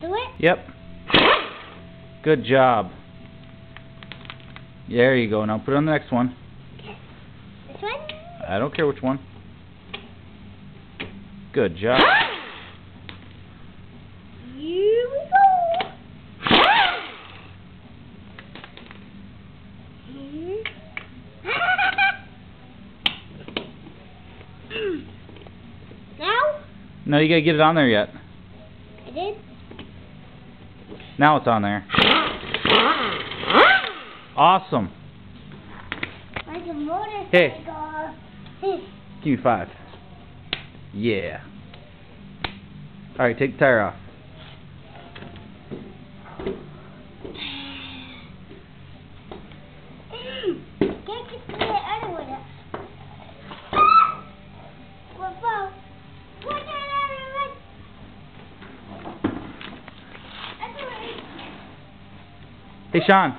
do it? Yep. Good job. There you go. Now put it on the next one. This one? I don't care which one. Good job. Here we go. Here. Now? No, you gotta get it on there yet. I did. Now it's on there. Awesome. Like a motorcycle. Hey. Give me 5. Yeah. Alright, take the tire off. Can't get the other one up. Whoa. Put that out of it. Hey, Sean.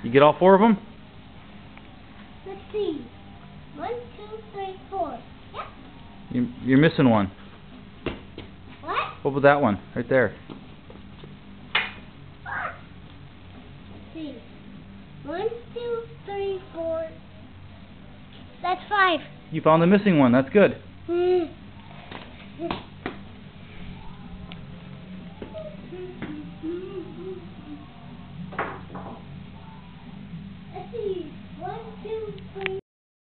You get all 4 of them? Let's see. 1, 2, 3, 4. Yep. You're missing one. What? What about that one? Right there. Let's see. 1, 2, 3, 4. That's 5. You found the missing one. That's good.